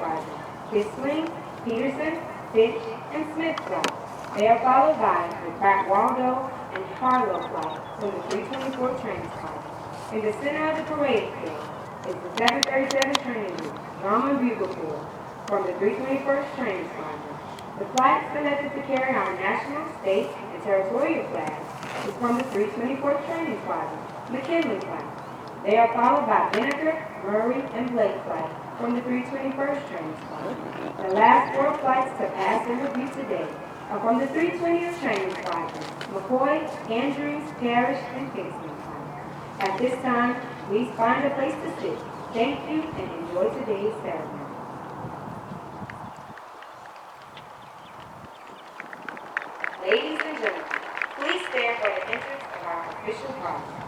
Squadron, Kissling, Peterson, Fitch, and Smith flights. They are followed by the Pratt Waldo and Harlow flight from the 324 Training Squadron. In the center of the parade field is the 737 Training Group, Drum and Bugle Corps, from the 321st Training Squadron. The flight selected to carry our national, state, and territorial flags is from the 324th Training Squadron, McKinley flight. They are followed by Vinegar, Murray, and Blake flight from the 321st Training Squadron. The last 4 flights to pass in review today are from the 320th Training Squadron, McCoy, Andrews, Parrish, and Kingston flight. At this time, please find a place to sit. Thank you and enjoy today's ceremony. Ladies and gentlemen, please stand for the entrance of our official process.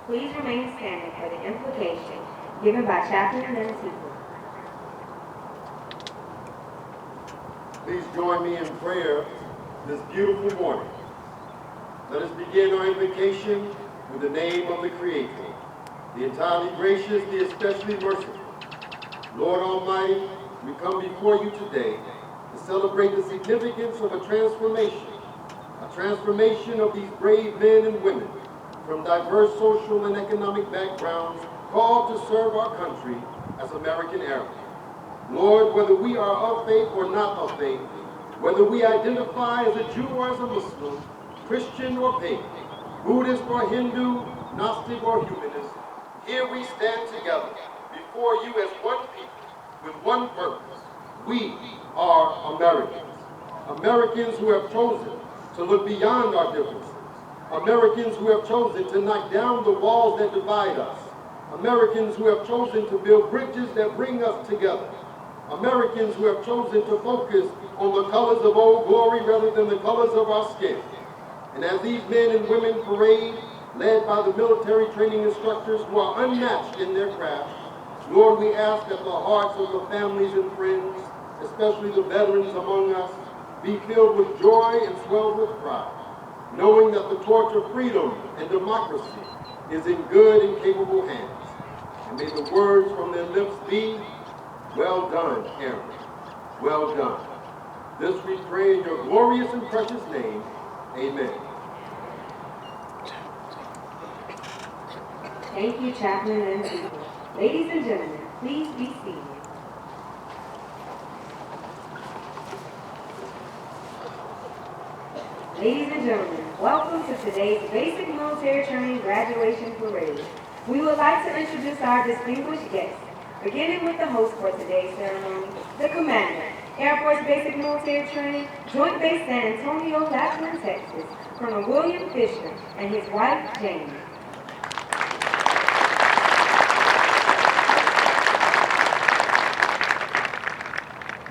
Please remain standing for the invocation given by Chaplain Nancy. Please join me in prayer this beautiful morning. Let us begin our invocation with the name of the Creator, the entirely gracious, the especially merciful. Lord Almighty, we come before you today to celebrate the significance of a transformation of these brave men and women from diverse social and economic backgrounds called to serve our country as American Airmen. Lord, whether we are of faith or not of faith, whether we identify as a Jew or as a Muslim, Christian or pagan, Buddhist or Hindu, Gnostic or humanist, here we stand together before you as one people with one purpose. We are Americans. Americans who have chosen to look beyond our differences. Americans who have chosen to knock down the walls that divide us. Americans who have chosen to build bridges that bring us together. Americans who have chosen to focus on the colors of Old Glory rather than the colors of our skin. And as these men and women parade, led by the military training instructors who are unmatched in their craft, Lord, we ask that the hearts of the families and friends, especially the veterans among us, be filled with joy and swelled with pride, knowing that the torch of freedom and democracy is in good and capable hands. And may the words from their lips be, "Well done, Airmen. Well done." This we pray in your glorious and precious name. Amen. Thank you, Chaplain and people. Ladies and gentlemen, please be seated. Ladies and gentlemen, welcome to today's Basic Military Training Graduation Parade. We would like to introduce our distinguished guests, beginning with the host for today's ceremony, the Commander, Air Force Basic Military Training, Joint Base San Antonio, Lackland, Texas, Colonel William Fisher and his wife, Jane.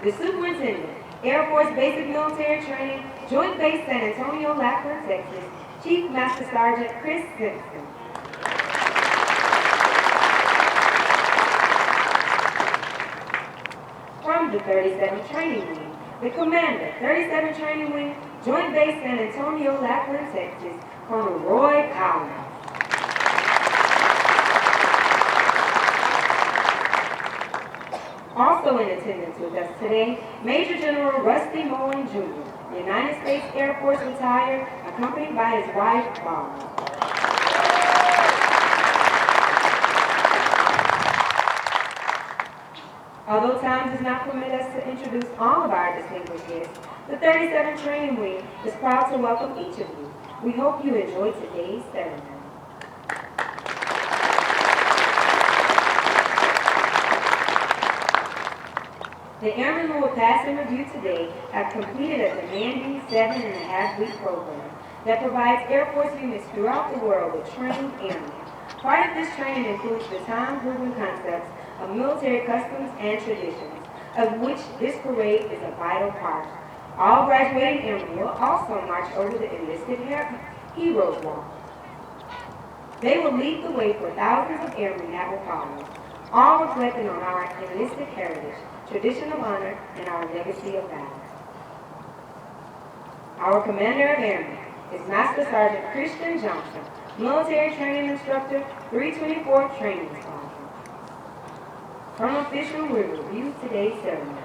The Superintendent, Air Force Basic Military Training, Joint Base San Antonio, Lackland, Texas, Chief Master Sergeant Chris Simpson. From the 37th Training Wing, the Commander, 37th Training Wing, Joint Base San Antonio, Lackland, Texas, Colonel Roy Collins. Also in attendance with us today, Major General Rusty Mullen Jr., United States Air Force retired, accompanied by his wife, Barbara. Although time does not permit us to introduce all of our distinguished guests, the 37th Training Wing is proud to welcome each of you. We hope you enjoy today's ceremony. The airmen who will pass in review today have completed a demanding 7.5-week program that provides Air Force units throughout the world with trained airmen. Part of this training includes the time-proven concepts of military customs and traditions, of which this parade is a vital part. All graduating airmen will also march over the enlisted Heroes Wall. They will lead the way for thousands of airmen that will follow, all reflecting on our enlisted heritage, tradition of honor, and our legacy of valor. Our Commander of Airmen is Master Sergeant Christian Johnson, Military Training Instructor, 324 Training Squadron. From official, we review today's ceremony.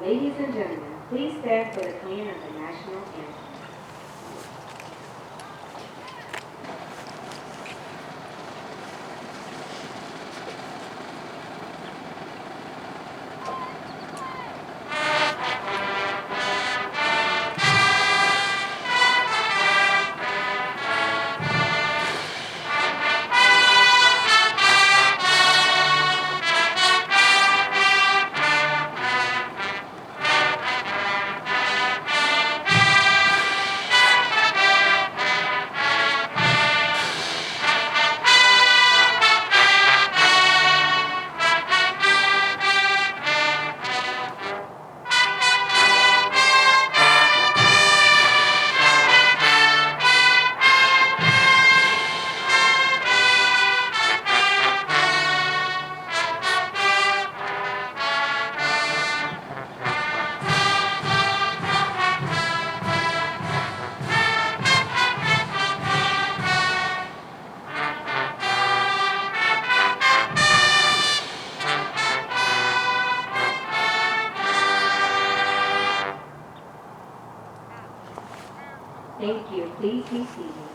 Ladies and gentlemen, please stand for the playing of the national anthem. Thank you. Please be seated.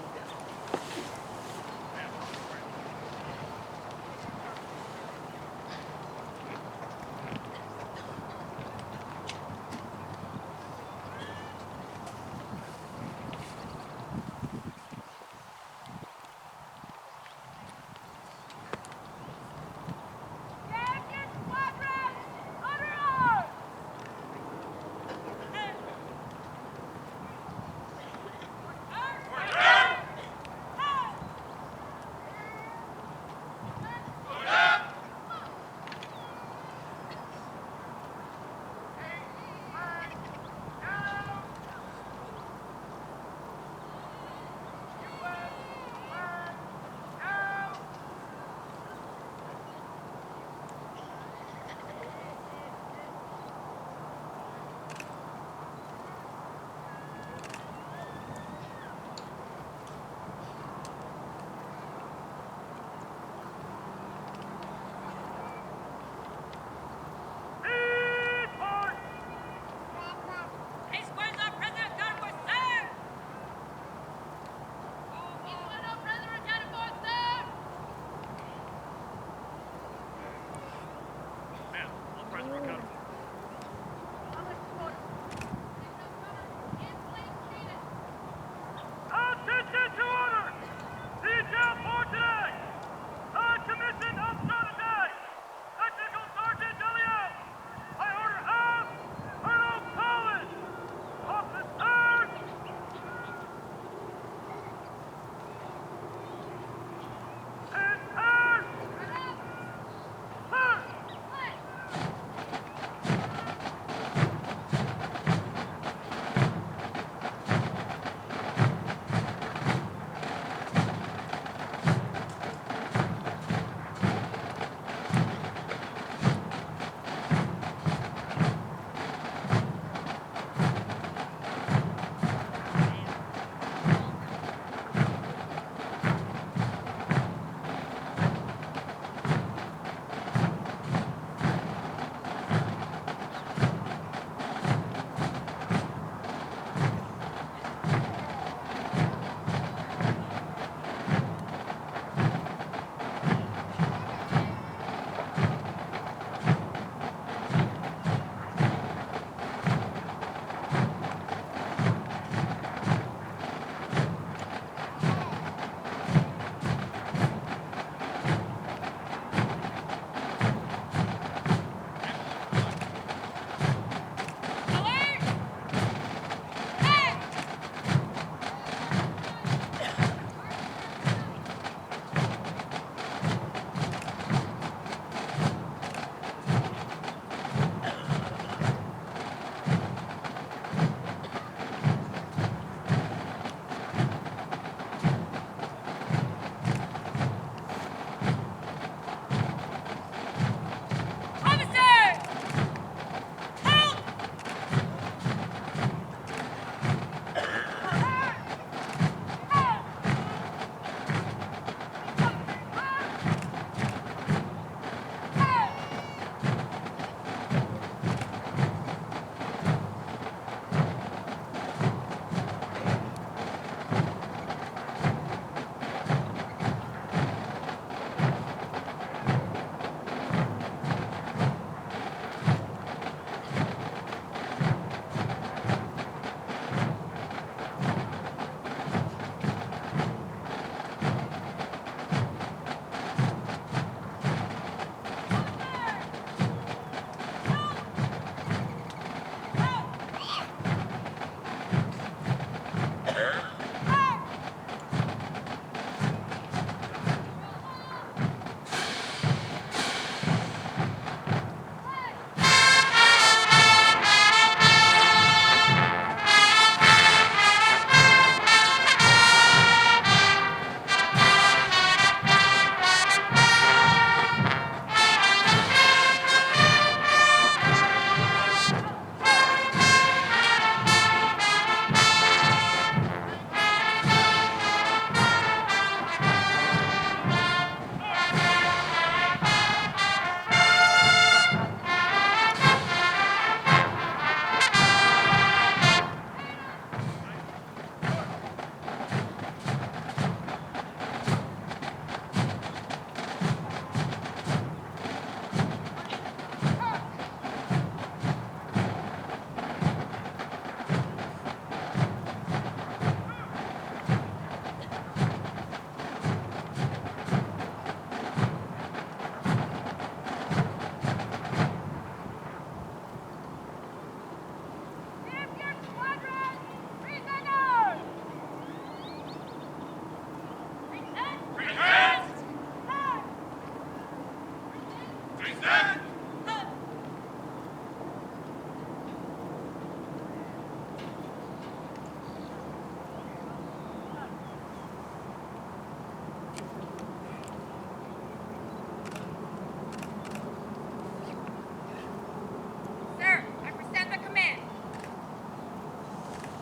Sir, I present the command.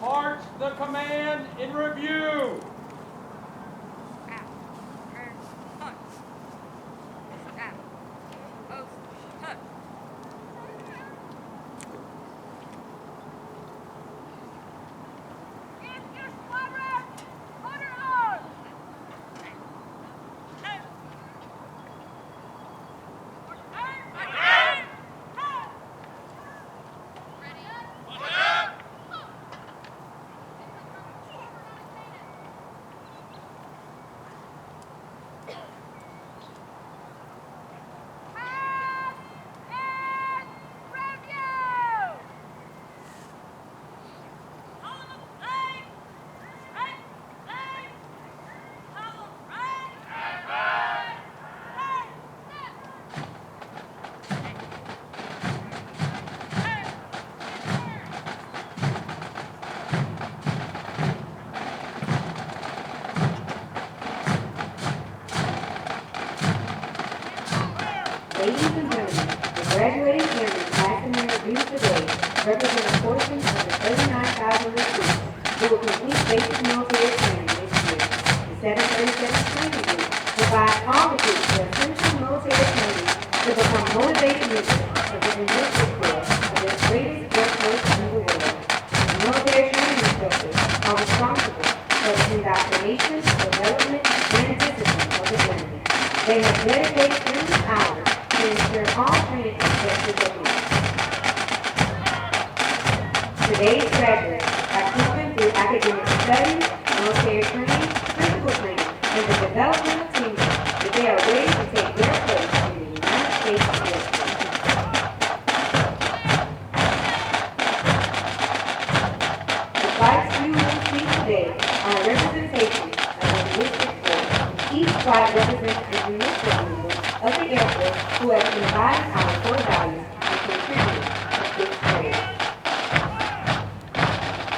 March the command in review. Out. Turn. Hunt. Out. Post. Hunt. In your squadron! Order on! Ladies and gentlemen, the graduating airmen passing in review today represent a portion of the 39,000 recruits who will complete basic military training this year. The 737 training group provides all recruits with essential military training to become motivated members of the enlisted corps of the greatest air force in the world. The military training instructors are responsible for the indoctrination, development, and discipline of the enemy. They have dedicated endless hours to ensure all training objectives are met. Today's graduates are proven through academic studies, military training, physical training, and the development of teamwork that they are ready to take their place in the United States Air Force. The flights you will see today are a representation of the enlisted force. Each flight represents an enlisted member of the Air Force who has imbibed our core values and contributed to its praise.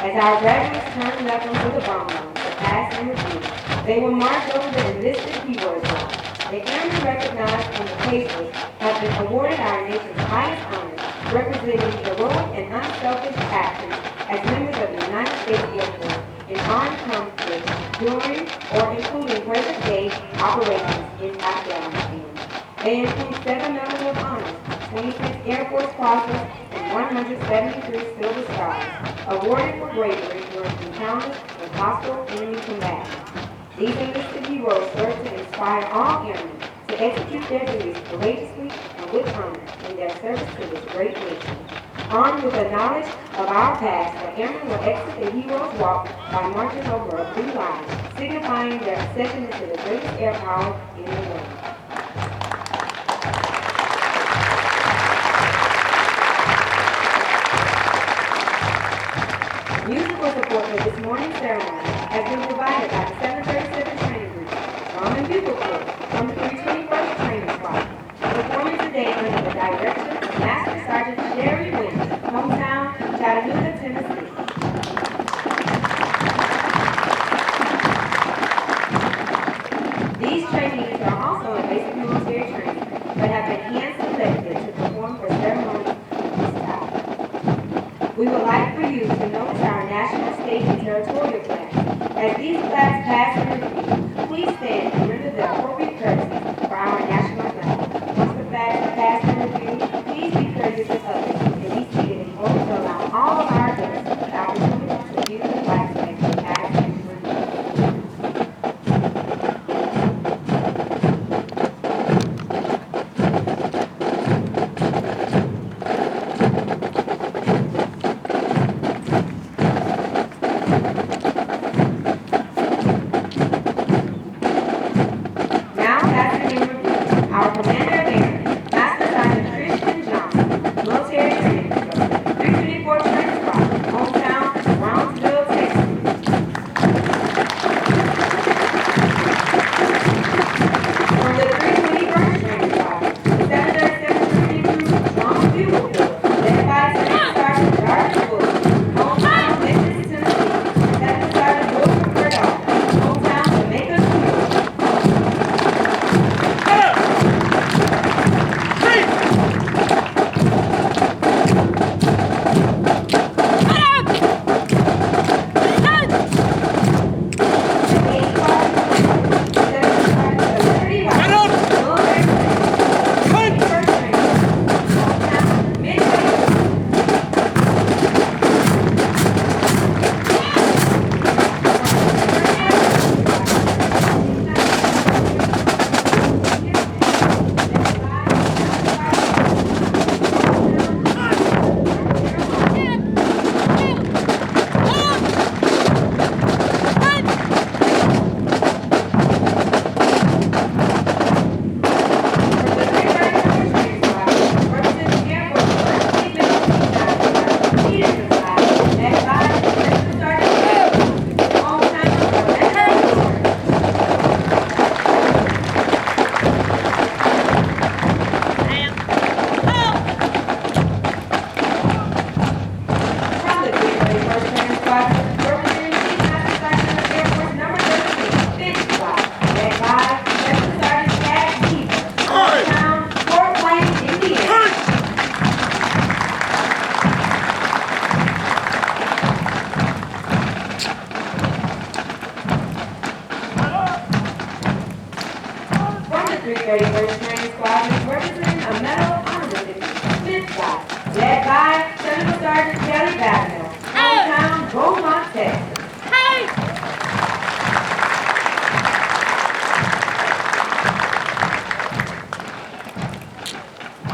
As our graduates turn left onto the bomb run to pass and review, they will march over the enlisted heroes line. The airmen recognized on the papers have been awarded our nation's highest honors, representing heroic and unselfish actions as members of the United States Air Force in armed conflict during or including present-day operations in Afghanistan. They include 7 Medals of Honor, 26 Air Force Crosses, and 173 Silver Stars, awarded for bravery during encounters with hostile enemy combatants. These enlisted heroes serve to inspire all airmen to execute their duties courageously and with honor in their service to this great nation. Armed with the knowledge of our past, the airmen will exit the hero's walk by marching over a blue line, signifying their accession into the greatest air power in the world. Musical support for this morning's ceremony has been provided by the 737 Training Group, Drum and Bugle Corps from the 321st Training Squad, performing today under the direction of Master Sergeant Sherry Wynn, hometown Chattanooga, Tennessee. These trainees are also in basic military training, but have been hand-selected to perform for ceremonies of this type. We would like for you to notice our national, state, and territorial flags. As these flags pass in review, please stand and render the appropriate courtesies for our national flag. Once the flags pass in review, please be courteous to others and be seated in order to allow all of our guests the opportunity to view the flags as they pass in review.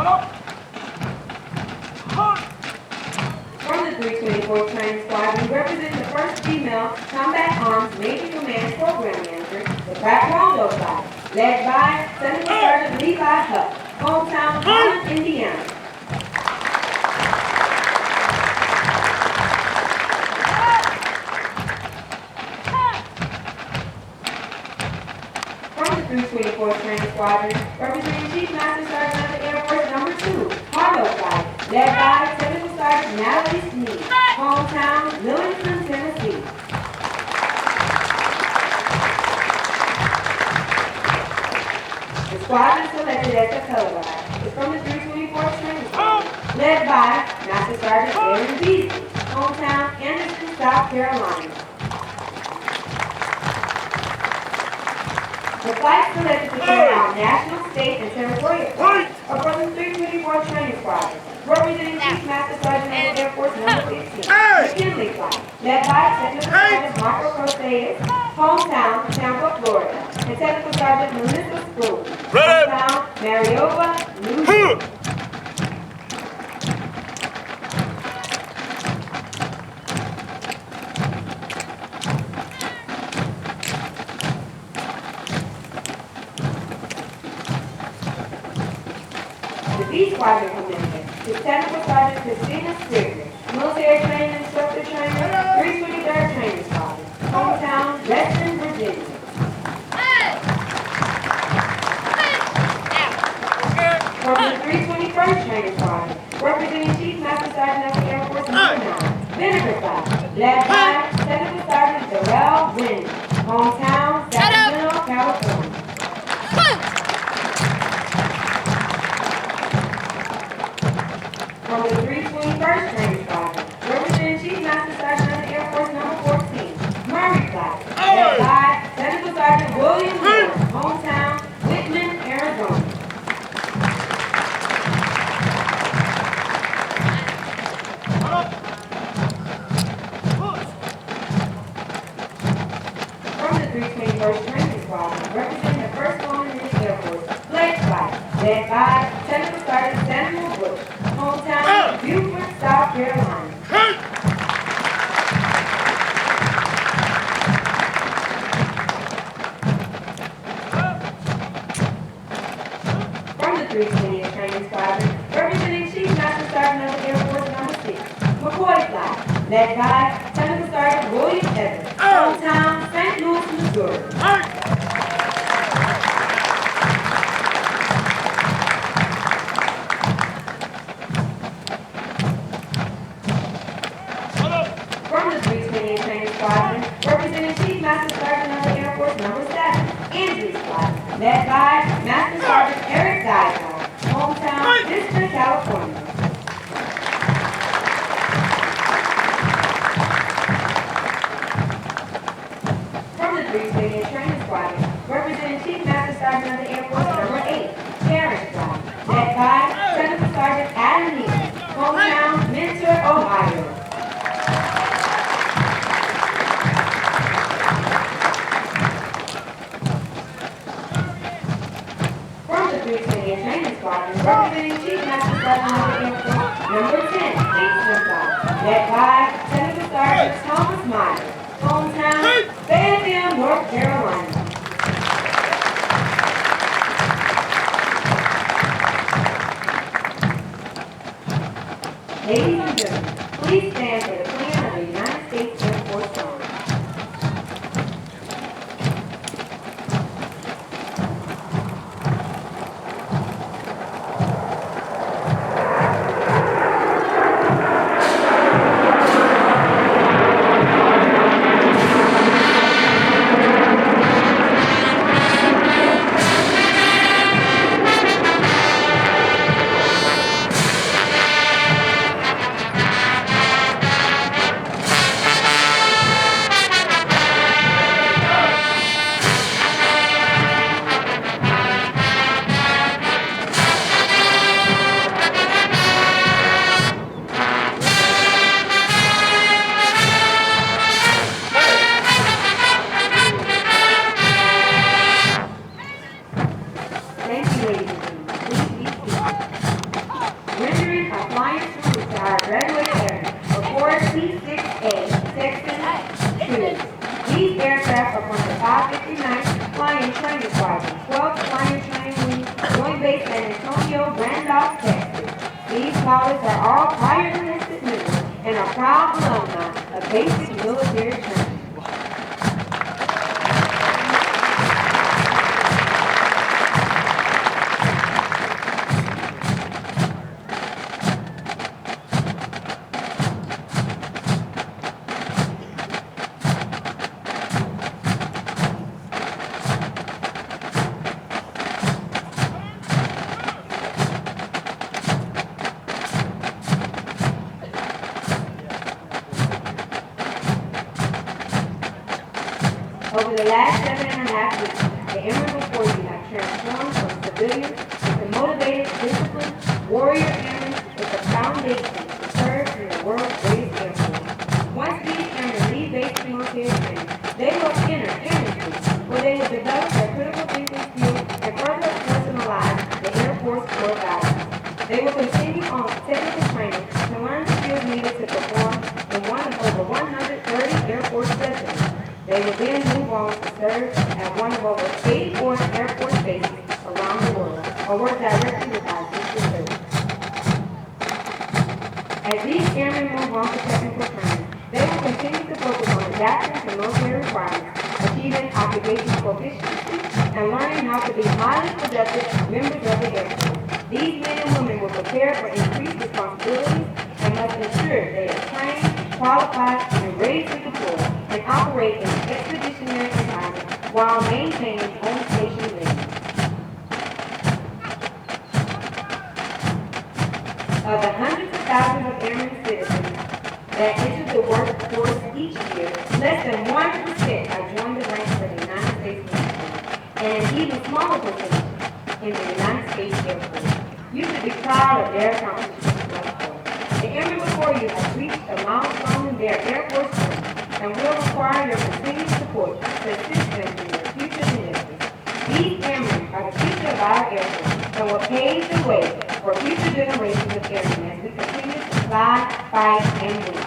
From the 324th Training Squadron, representing the 1st Female Combat Arms Major Command Program Manager, the Pratt Waldo side, led by Senator Sergeant Levi Huff, hometown Holland, Indiana. From the 324th Training Squadron, representing Chief Master Sergeant of the Air Force Number 2, Harlow side, led by Technical Sergeant Natalie Sneed, hometown Millington, Tennessee. The squadron selected as the color guard is from the 324th Training Squadron, led by Master Sergeant Aaron Beasley, hometown Anderson, South Carolina. The flight selected to carry out national, state, and territorial flights are from the 324th Training Squadron, representing Chief Master Sergeant of the Air Force Number 15, McKinley Flight, led by Technical Sergeant Marco Costeas, hometown Tampa, Florida, and Technical Sergeant Melissa Spruce, hometown Mariova, New York. The B Squadron Commander is Technical Sergeant Christina Scrivener, Military Training Instructor Trainer, 323rd Training Squadron, hometown Reston, Virginia. From the 321st Training Squadron, representing Chief Master Sergeant of the Air Force Number 9, Vinegar Flight, led by Technical Sergeant Darrell Wynn, hometown Sacramento, California. From the 321st Training Squadron, representing Chief Master Sergeant of the Air Force Number 14, Murray Flight, led by Technical Sergeant William Moore, hometown Whitman, Arizona. From the 321st Training Squadron, representing the 1st Woman in the Air Force, Blake Flight, led by Technical Sergeant Samuel Bush, hometown Beaufort, South Carolina. From the 320th Training Squadron, representing Chief Master Sergeant of the Air Force Number 6, McCoy Flight, led by Technical Sergeant William Evans, hometown St. Louis, Missouri. From the 320th Training Squadron, representing Chief Master Sergeant of the Air Force Number 7, Andrews Flight, led by Master Sergeant Eric Geisel, hometown Vista, California. From the 320th Training Squadron, representing Chief Master Sergeant of the Air Force Number 8, Terrence Flight, led by Technical Sergeant Adam Neal, hometown Mentor, Ohio. From the 320th Training Squadron, representing Chief Master Sergeant of the Air Force Number 10, Eastern Flight, led by Technical Sergeant Thomas Myers, hometown Fayetteville, North Carolina. Ladies and gentlemen, please stand for the playing of the United States Air Force song. graduate airmen of 4 P-6A Texan students. These aircraft are from the 559th Flying Training Squadron, 12th Flying Training Wing, Joint Base San Antonio, Randolph, Texas. These pilots are all prior enlisted members and are proud alumni of basic military training. Over the last 7.5 weeks, the airmen before you have transformed from civilians into motivated, disciplined, warrior airmen with the foundation to serve in the world's greatest air force. Once these airmen leave basic military training, they will enter airmen school, where they will develop their critical thinking skills and further personalize the Air Force core values. They will continue on technical training to learn the skills needed to perform in one of over 130 Air Force regiments. They will then move on to serve at one of over 84 Air Force bases around the world, or work directly with our sister service. As these airmen move on to technical training, they will continue to focus on adapting to military requirements, achieving occupational proficiency, and learning how to be highly productive members of the Air Force. These men and women will prepare for increased responsibilities and must ensure they are trained, qualified, and ready to deploy and operate in an expeditionary environment while maintaining home station readiness. Of the hundreds of thousands of airmen citizens that enter the workforce each year, less than 1% have joined the ranks of the United States military, and an even smaller percentage in the United States Air Force. You should be proud of their accomplishments thus far. The airmen before you have reached a milestone in their Air Force journey and will require your continued support to assist them in their future endeavors. These airmen are the future of our Air Force and will pave the way for future generations of airmen as we continue to fly, fight, and win.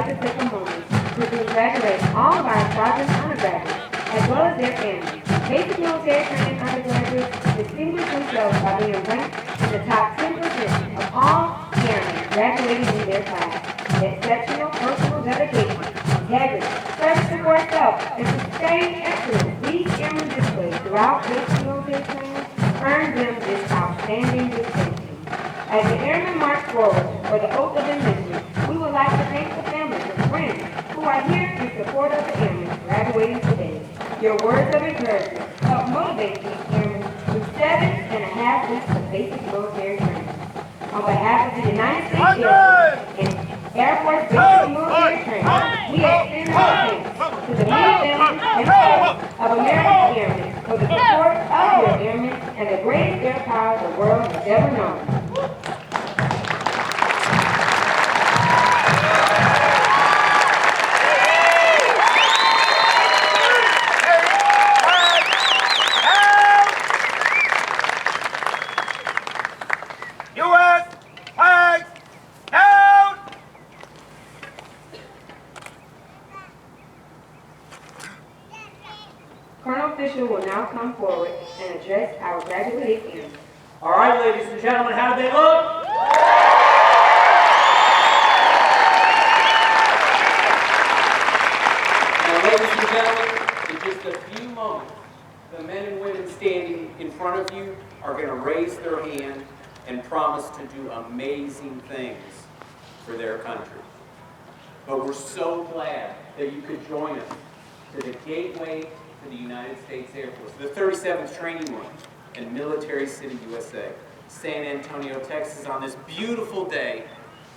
like to take a moment to congratulate all of our sergeant undergraduates as well as their families. Basic military training undergraduates distinguish themselves by being ranked in the top 10% of all airmen graduating in their class. Exceptional personal dedication, integrity, service to oneself, and sustained excellence these airmen display throughout basic military training earned them this outstanding distinction. As the airmen march forward for the oath of enlistment, we would like to thank the families and friends who are here in support of the airmen graduating today. Your words of encouragement help motivate these airmen through 7.5 weeks of basic military training. On behalf of the United States Air Force and Air Force Basic Military Training, we extend our thanks to the many families and friends of American Airmen for the support of your airmen and the greatest air power the world has ever known. Colonel Fisher will now come forward and address our graduated airmen. All right, ladies and gentlemen, how do they look? Now, ladies and gentlemen, in just a few moments, the men and women standing in front of you are going to raise their hand and promise to do amazing things for their country. But we're so glad that you could join us to the gateway to the United States Air Force, the 37th Training Room in Military City, USA, San Antonio, Texas, on this beautiful day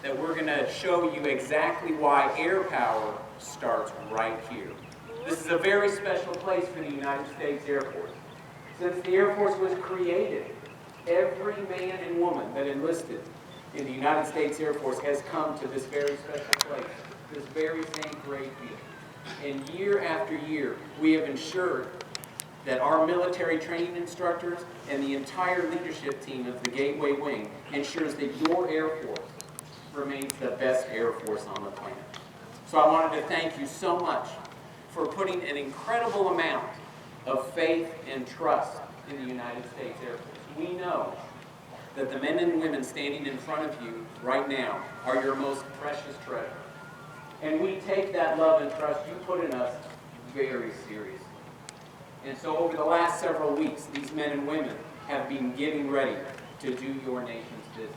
that we're going to show you exactly why air power starts right here. This is a very special place for the United States Air Force. Since the Air Force was created, every man and woman that enlisted in the United States Air Force has come to this very special place, this very same parade field. And year after year, we have ensured that our military training instructors and the entire leadership team of the Gateway Wing ensures that your Air Force remains the best Air Force on the planet. So I wanted to thank you so much for putting an incredible amount of faith and trust in the United States Air Force. We know that the men and women standing in front of you right now are your most precious treasure. And we take that love and trust you put in us very seriously. And so over the last several weeks, these men and women have been getting ready to do your nation's business.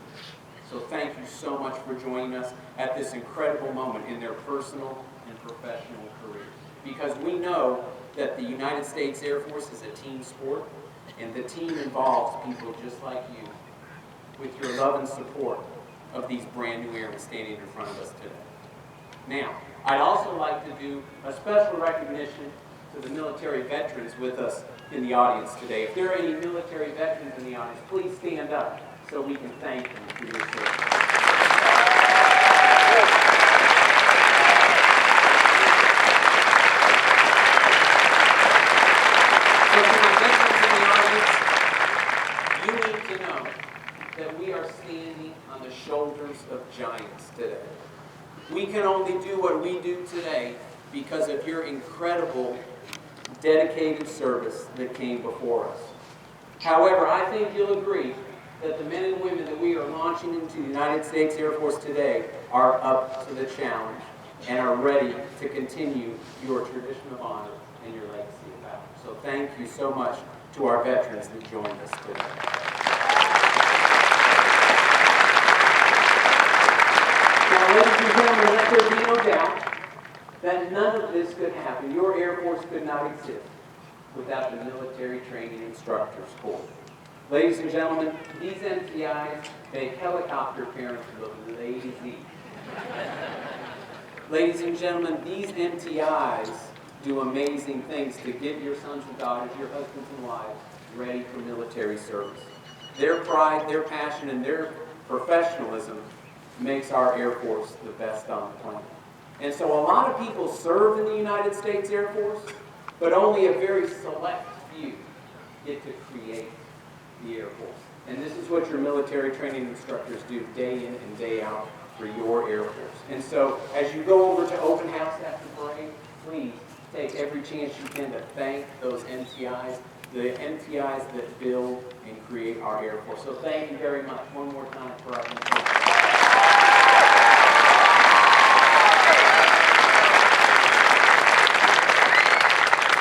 So thank you so much for joining us at this incredible moment in their personal and professional careers. Because we know that the United States Air Force is a team sport, and the team involves people just like you with your love and support of these brand new airmen standing in front of us today. Now, I'd also like to do a special recognition to the military veterans with us in the audience today. If there are any military veterans in the audience, please stand up so we can thank them for your service. So to my veterans in the audience, you need to know that we are standing on the shoulders of giants today. We can only do what we do today because of your incredible, dedicated service that came before us. However, I think you'll agree that the men and women that we are launching into the United States Air Force today are up to the challenge and are ready to continue your tradition of honor and your legacy of valor. So thank you so much to our veterans that joined us today. Now, ladies and gentlemen, let there be no doubt that none of this could happen. Your Air Force could not exist without the Military Training Instructors Corps. Ladies and gentlemen, these MTIs make helicopter parents look lazy. Ladies and gentlemen, these MTIs do amazing things to get your sons and daughters, your husbands and wives, ready for military service. Their pride, their passion, and their professionalism makes our Air Force the best on the planet. And so a lot of people serve in the United States Air Force, but only a very select few get to create the Air Force. And this is what your military training instructors do day in and day out for your Air Force. And so as you go over to open house after parade, please take every chance you can to thank those MTIs, the MTIs that build and create our Air Force. So thank you very much one more time for our MTIs.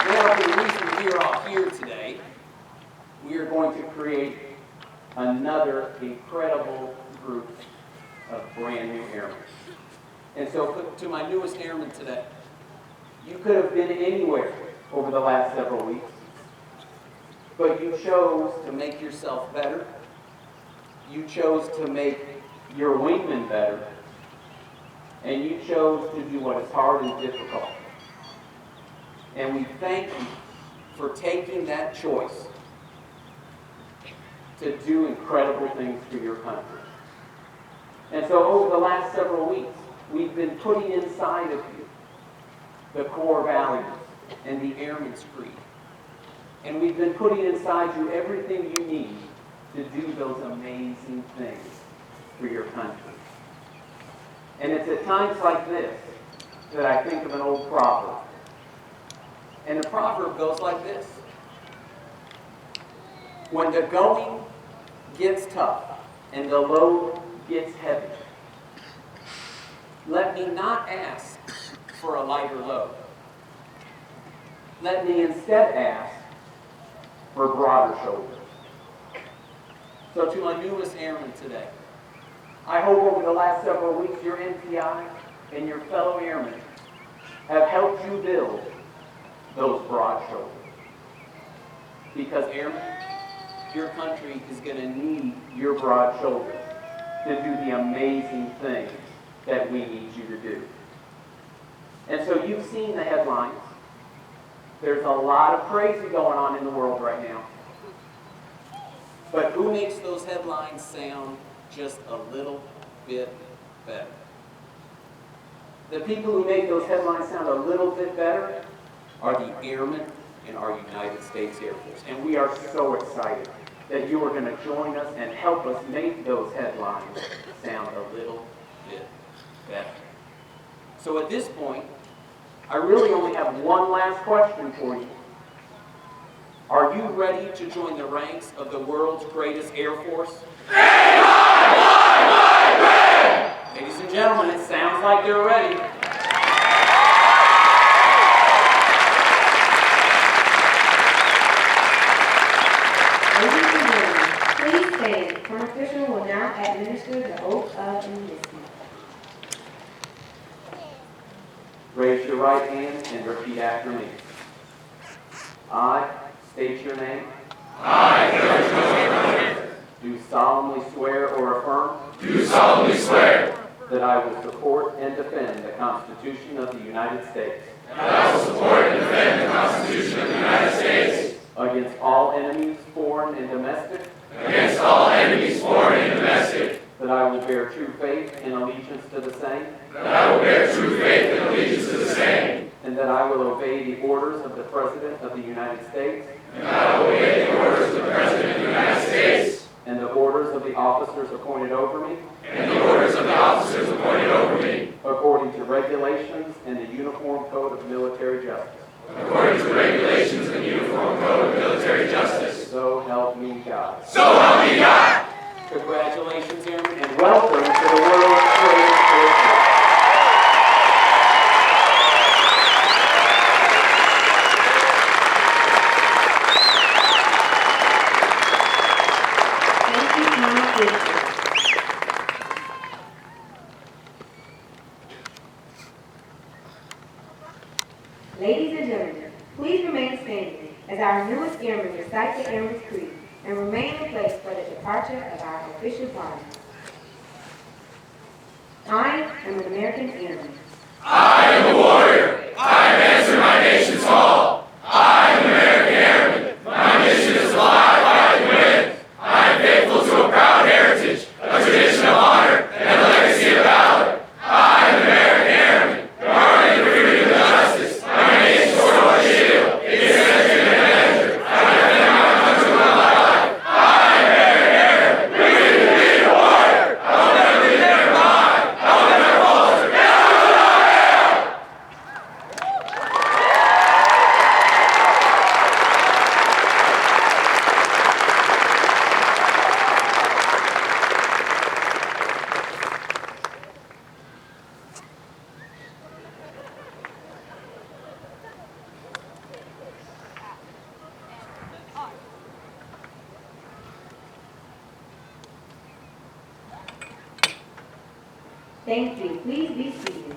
Now, for the reason we are all here today, we are going to create another incredible group of brand new airmen. And so to my newest airmen today, you could have been anywhere over the last several weeks, but you chose to make yourself better. You chose to make your wingmen better. And you chose to do what is hard and difficult. And we thank you for taking that choice to do incredible things for your country. And so over the last several weeks, we've been putting inside of you the core values and the Airman's Creed. And we've been putting inside you everything you need to do those amazing things for your country. And it's at times like this that I think of an old proverb. And the proverb goes like this: when the going gets tough and the load gets heavy, let me not ask for a lighter load. Let me instead ask for broader shoulders. So to my newest airmen today, I hope over the last several weeks your MPI and your fellow airmen have helped you build those broad shoulders. Because airmen, your country is going to need your broad shoulders to do the amazing things that we need you to do. And so you've seen the headlines. There's a lot of crazy going on in the world right now. But who makes those headlines sound just a little bit better? The people who make those headlines sound a little bit better are the airmen in our United States Air Force. And we are so excited that you are going to join us and help us make those headlines sound a little bit better. So at this point, I really only have one last question for you. Are you ready to join the ranks of the world's greatest Air Force? Ladies and gentlemen, it sounds like they're ready. Ladies and gentlemen, please stand. An official will now administer the oath of enlistment. Raise your right hand and repeat after me. I state your name. I, George Miller, Do solemnly swear or affirm do solemnly swear that I will support and defend the Constitution of the United States that I will support and defend the Constitution of the United States against all enemies, foreign and domestic, against all enemies, foreign and domestic, that I will bear true faith and allegiance to the same, that I will bear true faith and allegiance to the same, and that I will obey the orders of the President of the United States and that I will obey the orders of the President of the United States and the orders of the officers appointed over me, and the orders of the officers appointed over me, according to regulations and the Uniform Code of Military Justice. according to regulations and the Uniform Code of Military Justice. So help me God. So help me God! Congratulations, Airmen, and welcome to the world's greatest Air Force. Thank you, Colonel Peterson. Ladies and gentlemen, please remain standing as our newest airmen recite the Airman's Creed and remain in place for the departure of our official body. I am an American airman. I am a warrior. I have answered my nation's call. I am an American airman. My mission is to fly, fight, and win. I am faithful to a proud heritage, a tradition of honor, and a legacy of valor. I am an American airman, guarding the freedom and justice. My nation's sword and shield. Its center and measure. I defend my country with my life. I am an American airman. We will be a warrior. I will never leave their mind. I will never Thank you. Please be seated.